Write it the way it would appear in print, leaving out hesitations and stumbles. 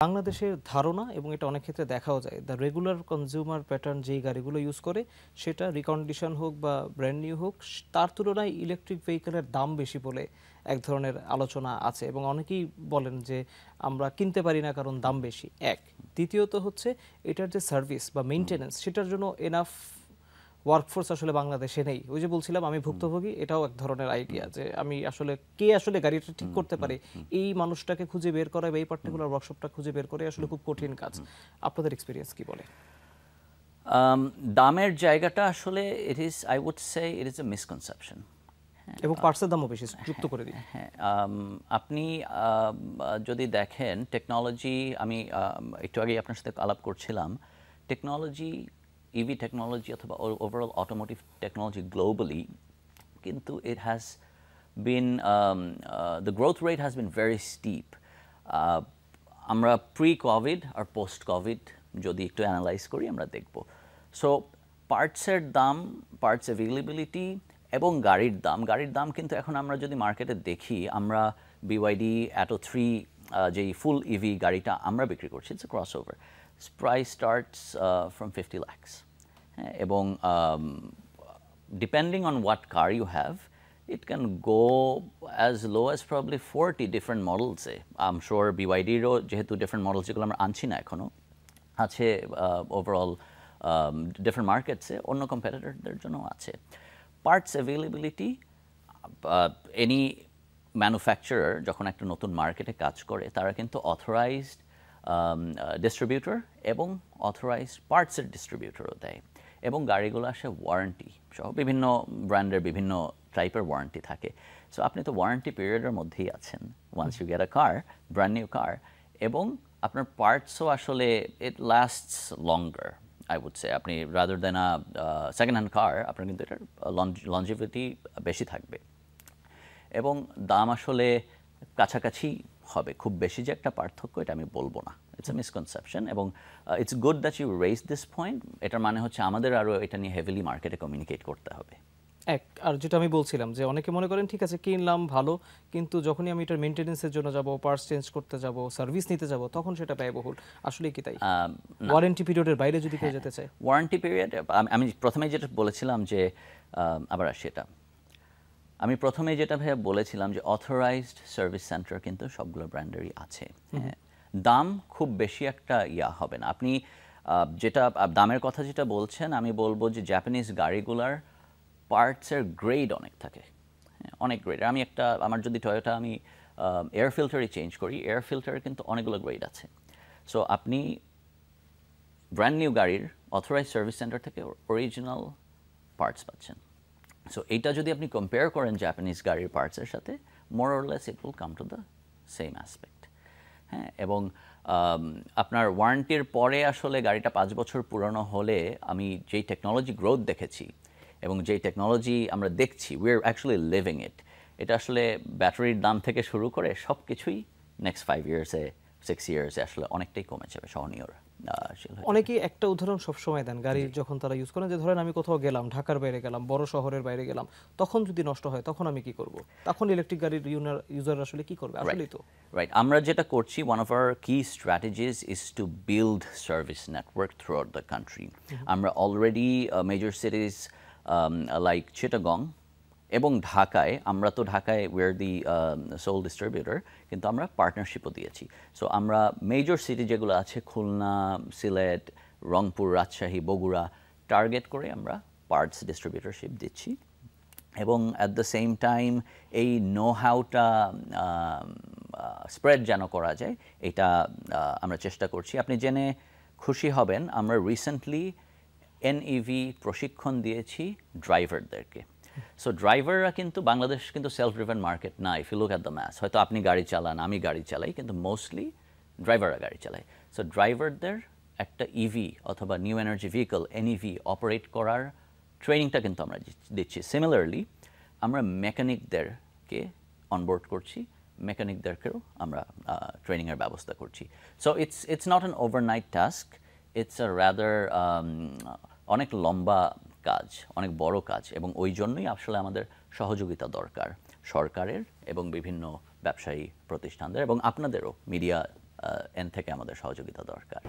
বাংলাদেশের ধারণা এবং এটা অনেক ক্ষেত্রে দেখাও যায় দ্য রেগুলার কনজিউমার প্যাটার্ন যেই গাড়িগুলো ইউজ করে সেটা রিকন্ডিশন হোক বা ব্র্যান্ড নিউ হোক তার তুলনায় ইলেকট্রিক ভেহিকেলের দাম বেশি বলে এক ধরনের আলোচনা আছে এবং অনেকেই বলেন যে আমরা কিনতে পারি না কারণ দাম বেশি এক দ্বিতীয়ত হচ্ছে এটার যে সার্ভিস বা মেইনটেনেন্স সেটার জন্য এনাফ ওয়ার্কফোর্স আসলে বাংলাদেশে নেই। ওই যে বলছিলাম আমি ভুক্তভোগী, এটাও এক ধরনের আইডিয়া যে আমি আসলে কে আসলে গাড়িটা ঠিক করতে পারে এই মানুষটাকে খুঁজে বের করা বা এই পার্টিকুলার ওয়ার্কশপটা খুঁজে বের করে আসলে খুব কঠিন কাজ। আপনাদের এক্সপিরিয়েন্স কি বলে? দামের জায়গাটা আসলে I would say it is a misconception এবং পার্টসের দামও বেশি যুক্ত করে দিই। হ্যাঁ, আপনি যদি দেখেন টেকনোলজি, আমি একটু আগে আপনার সাথে আলাপ করছিলাম, টেকনোলজি, ইভি টেকনোলজি অথবা ওভারঅল অটোমোটিভ টেকনোলজি গ্লোবালি কিন্তু it has been the growth rate has been very steep. আমরা প্রি কোভিড আর পোস্ট কোভিড যদি একটু অ্যানালাইজ করি আমরা দেখব। সো পার্টসের দাম, পার্টস অ্যাভেলেবিলিটি এবং গাড়ির দাম কিন্তু এখন আমরা যদি মার্কেটে দেখি, আমরা বিওয়াইডি অ্যাটো 3 যেই ফুল ইভি গাড়িটা আমরা বিক্রি করছি, it's a crossover, price starts from 50 lakhs, এবং depending on what car you have, it can go as low as probably 40 different models. I'm sure BYD-ও যেহেতু different models যেগুলো আমরা আনছি না এখনো আছে ওভারঅল ডিফারেন্ট মার্কেটসে, অন্য কম্পিটিটরদের জন্য আছে। পার্টস অ্যাভেলেবিলিটি, এনি ম্যানুফ্যাকচারার যখন একটা নতুন মার্কেটে কাজ করে তারা কিন্তু অথরাইজড ডিস্ট্রিবিউটর এবং অথরাইজড পার্টসের ডিস্ট্রিবিউটরও দেয়, এবং গাড়িগুলো আসে ওয়ারেন্টি সহ, বিভিন্ন ব্র্যান্ডের বিভিন্ন টাইপের ওয়ারেন্টি থাকে। সো আপনি তো ওয়ারেন্টি পিরিয়ডের মধ্যেই আছেন once you get a car, brand new car, এবং আপনার পার্টসও আসলে it lasts longer I would say. আপনি rather than a second hand car, আপনার কিন্তু এটার লঞ্জিভিটি বেশি থাকবে, এবং দাম আসলে কাছাকাছি হবে। খুব বেশি যে একটা পার্থক্য এটা আমি বলবো না, ইটস এ মিসকনসেপশন, এবং it's good that you raise this point. এটার মানে হচ্ছে আমাদের আরও এটা নিয়ে হেভিলি মার্কেটে কমিউনিকেট করতে হবে। আর যেটা আমি বলছিলাম যে অনেকে মনে করেন ঠিক আছে কিনলাম ভালো, কিন্তু যখনই আমি এটার মেইনটেনেন্সের জন্য যাব, পার্টস চেঞ্জ করতে যাব, সার্ভিস নিতে যাব, তখন সেটা ব্যয়বহুল। আসলে কি তাই? ওয়ারেন্টি পিরিয়ডের বাইরে যদি কেউ যেতে চায়, ওয়ারেন্টি পিরিয়ড, আমি প্রথমে যেটা বলেছিলাম যে আবার সেটা আমি প্রথমে যেটা ভাইয়া বলেছিলাম যে অথরাইজড সার্ভিস সেন্টার কিন্তু সবগুলো ব্র্যান্ডেরই আছে। দাম খুব বেশি একটা হবে না। আপনি যেটা দামের কথা যেটা বলছেন, আমি বলবো যে জাপানিজ গাড়িগুলার পার্টসের গ্রেড অনেক থাকে, অনেক গ্রেড। আমার যদি টয়োটা আমি এয়ার ফিল্টারই চেঞ্জ করি, এয়ার ফিল্টারের কিন্তু অনেকগুলো গ্রেড আছে। সো আপনি ব্র্যান্ড নিউ গাড়ির অথরাইজড সার্ভিস সেন্টার থেকে অরিজিনাল পার্টস পাচ্ছেন। সো এইটা যদি আপনি কম্পেয়ার করেন জাপানিজ গাড়ির পার্টসের সাথে, more or less it will come to the same aspect. হ্যাঁ, এবং আপনার ওয়ারেন্টির পরে আসলে গাড়িটা 5 বছর পুরনো হলে আমি যেই টেকনোলজি গ্রোথ দেখেছি এবং যেই টেকনোলজি আমরা দেখছি, উই আর অ্যাকচুয়ালি লিভিং ইট, এটা আসলে ব্যাটারির দাম থেকে শুরু করে সব কিছুই নেক্সট 5 ইয়ার্সে 6 ইয়ার্সে আসলে অনেকটাই কমে যাবে, সহনীয়। অনেকেই একটা উদাহরণ সবসময় দেন গাড়ি যখন তারা ইউজ করেন, যে ধরেন আমি কোথাও গেলাম, ঢাকার বাইরে গেলাম, বড় শহরের বাইরে গেলাম, তখন যদি নষ্ট হয় তখন আমি কি করব? তখন ইলেকট্রিক গাড়ির ইউজার আসলে কি করবে? আসলেই তো রাইট, আমরা যেটা করছি, one of our key strategies is to build service network throughout the country. আমরা already major cities like Chittagong এবং ঢাকায়, আমরা তো ঢাকায় উইয়ার দি সোল ডিস্ট্রিবিউটর, কিন্তু আমরা পার্টনারশিপও দিয়েছি। সো আমরা মেজর সিটি যেগুলো আছে, খুলনা, সিলেট, রংপুর, রাজশাহী, বগুড়া, টার্গেট করে আমরা পার্টস ডিস্ট্রিবিউটরশিপ দিচ্ছি, এবং অ্যাট দ্য সেম টাইম এই নো হাউটা স্প্রেড যেন করা যায়, এটা আমরা চেষ্টা করছি। আপনি জেনে খুশি হবেন, আমরা রিসেন্টলি এনইভি প্রশিক্ষণ দিয়েছি ড্রাইভারদেরকে। সো ড্রাইভাররা কিন্তু, বাংলাদেশ কিন্তু সেলফ ড্রিভেন মার্কেট না, if you look at the math. হয়তো আপনি গাড়ি চালান, আমি গাড়ি চালাই, কিন্তু মোস্টলি ড্রাইভাররা গাড়ি চালায়। সো ড্রাইভারদের একটা ইভি অথবা নিউ এনার্জি ভেহিকল এনইভি অপারেট করার ট্রেনিংটা কিন্তু আমরা দিচ্ছি। সিমিলারলি আমরা মেকানিকদেরকে অনবোর্ড করছি, মেকানিকদেরকেও আমরা ট্রেনিংয়ের ব্যবস্থা করছি। So it's not an overnight task, it's a rather অনেক লম্বা কাজ, অনেক বড় কাজ, এবং ওই জন্যই আসলে আমাদের সহযোগিতা দরকার সরকারের এবং বিভিন্ন ব্যবসায়ী প্রতিষ্ঠানদের, এবং আপনাদেরও, মিডিয়া এন থেকে আমাদের সহযোগিতা দরকার।